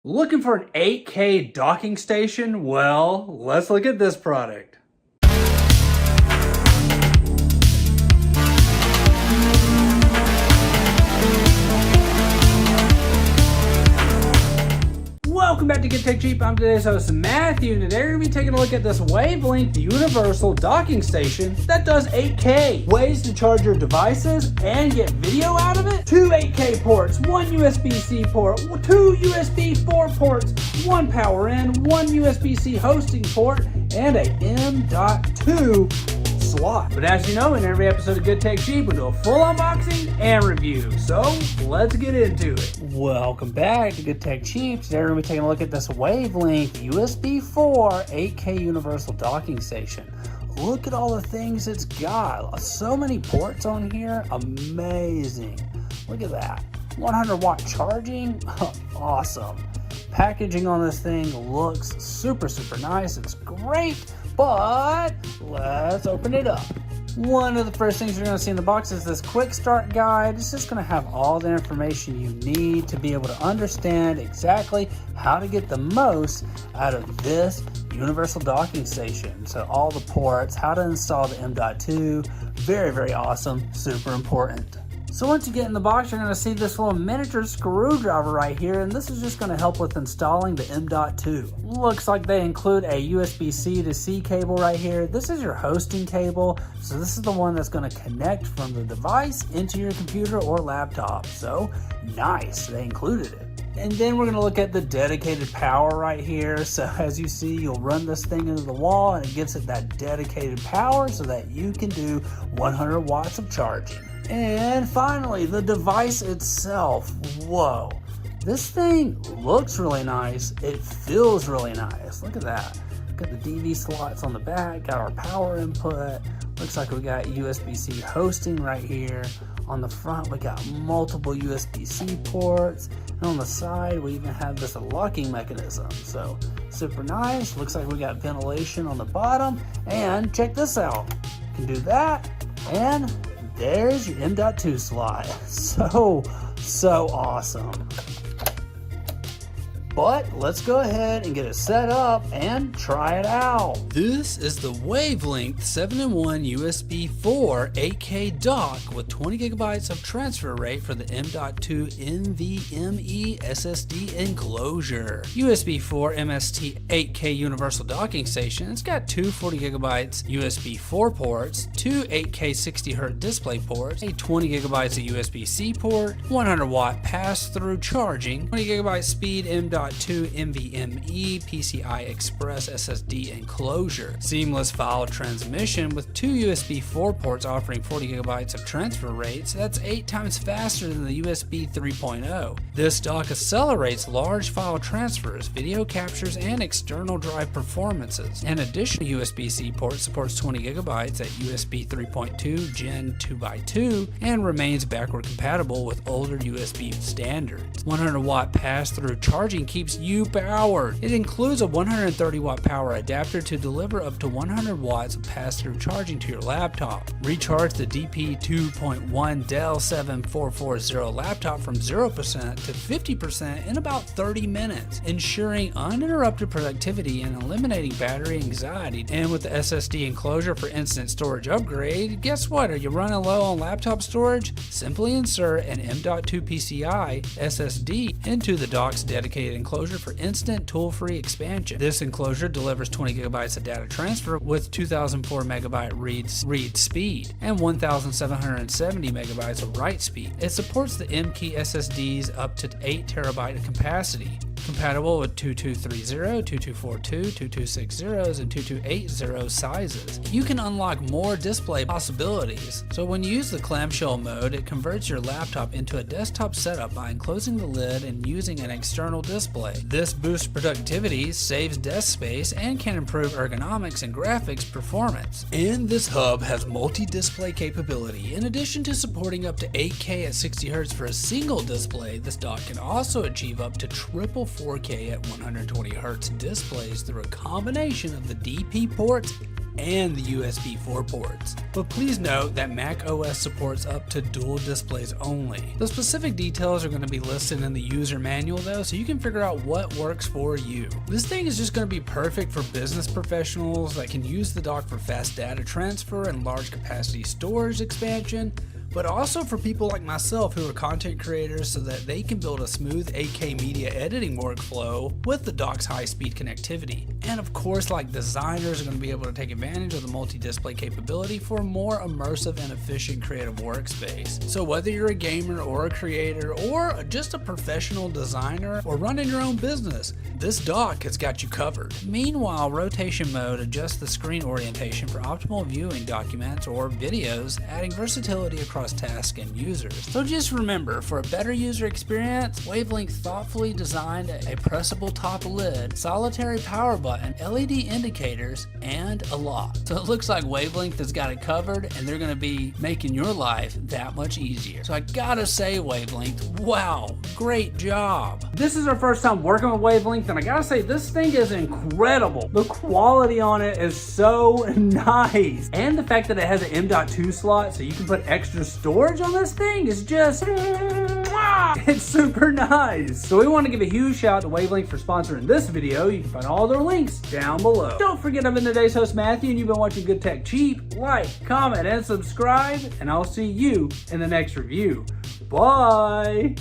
Looking for an 8K docking station? Well, let's look at this product. Welcome back to Get Tech Cheap. I'm today's host Matthew, and today we're going to be taking a look at this WAVLINK universal docking station that does 8K. Ways to charge your devices and get video out of it? 2 8K ports, 1 USB-C port, 2 USB4 ports, 1 power in, 1 USB-C hosting port, and a M.2 slot. But as you know, in every episode of Good Tech Cheap, we do a full unboxing and review. So let's get into it. Welcome back to Good Tech Cheap. Today we're going to be taking a look at this WAVLINK USB4 8K universal docking station. Look at all the things it's got. So many ports on here. Amazing. Look at that. 100 watt charging. Awesome. Packaging on this thing looks super nice. It's great. But let's open it up. One of the first things you're going to see in the box is this quick start guide. It's just going to have all the information you need to be able to understand exactly how to get the most out of this universal docking station. So all the ports, how to install the M.2, very awesome, super important. So once you get in the box, you're going to see this little miniature screwdriver right here, and this is just going to help with installing the M.2. Looks like they include a USB-C to C cable right here. This is your hosting cable, so this is the one that's going to connect from the device into your computer or laptop. So nice, they included it. And then we're going to look at the dedicated power right here. So as you see, you'll run this thing into the wall and it gives it that dedicated power so that you can do 100 watts of charging. And finally, the device itself. Whoa, this thing looks really nice. It feels really nice. Look at that. Got the DV slots on the back, got our power input. Looks like we got USB-C hosting right here. On the front, we got multiple USB-C ports. And on the side, we even have this locking mechanism. So super nice. Looks like we got ventilation on the bottom. And check this out. You can do that. And there's your M.2 slot. So awesome. But let's go ahead and get it set up and try it out. This is the WAVLINK 7-in-1 USB4 8K dock with 20 gigabytes of transfer rate for the M.2 NVMe SSD Enclosure. USB4 MST 8K universal docking station. It's got two 40 gigabytes USB4 ports, two 8K 60Hz display ports, a 20 gigabytes of USB-C port, 100 watt pass-through charging, 20 gigabyte speed M.2 NVMe PCI Express SSD Enclosure, seamless file transmission with two USB 4 ports offering 40 gigabytes of transfer rates. That's 8 times faster than the USB 3.0. This dock accelerates large file transfers, video captures, and external drive performances. An additional USB-C port supports 20 gigabytes at USB 3.2 Gen 2x2 and remains backward compatible with older USB standards. 100 watt pass-through charging keeps you powered. It includes a 130 watt power adapter to deliver up to 100 watts of pass-through charging to your laptop. Recharge the DP 2.1 Dell 7440 laptop from 0% to 50% in about 30 minutes, ensuring uninterrupted productivity and eliminating battery anxiety. And with the SSD enclosure for instant storage upgrade, guess what? Are you running low on laptop storage? Simply insert an M.2 PCI SSD into the dock's dedicated enclosure for instant tool-free expansion. This enclosure delivers 20 gigabytes of data transfer with 2004 megabyte read speed and 1770 megabytes of write speed. It supports the M.2 SSDs up to 8 terabyte of capacity. Compatible with 2230, 2242, 2260s, and 2280 sizes. You can unlock more display possibilities. So when you use the clamshell mode, it converts your laptop into a desktop setup by enclosing the lid and using an external display. This boosts productivity, saves desk space, and can improve ergonomics and graphics performance. And this hub has multi-display capability. In addition to supporting up to 8K at 60Hz for a single display, this dock can also achieve up to triple 4K at 120Hz displays through a combination of the DP ports and the USB4 ports. But please note that Mac OS supports up to dual displays only. The specific details are going to be listed in the user manual though, so you can figure out what works for you. This thing is just going to be perfect for business professionals that can use the dock for fast data transfer and large capacity storage expansion, but also for people like myself who are content creators so that they can build a smooth 8K media editing workflow with the dock's high-speed connectivity. And of course, like designers are going to be able to take advantage of the multi-display capability for a more immersive and efficient creative workspace. So whether you're a gamer or a creator or just a professional designer or running your own business, this dock has got you covered. Meanwhile, rotation mode adjusts the screen orientation for optimal viewing documents or videos, adding versatility across tasks and users. So just remember, for a better user experience, WAVLINK thoughtfully designed a pressable top lid, solitary power button, LED indicators, and a lock. So it looks like WAVLINK has got it covered, and they're going to be making your life that much easier. So I gotta say, WAVLINK, wow, great job. This is our first time working with WAVLINK, and I gotta say, this thing is incredible. The quality on it is so nice. And the fact that it has an M.2 slot so you can put extra storage on this thing is just, it's super nice. So we want to give a huge shout out to WAVLINK for sponsoring this video. You can find all their links down below. Don't forget, I've been today's host Matthew, and you've been watching Good Tech Cheap. Like, comment, and subscribe, and I'll see you in the next review. Bye.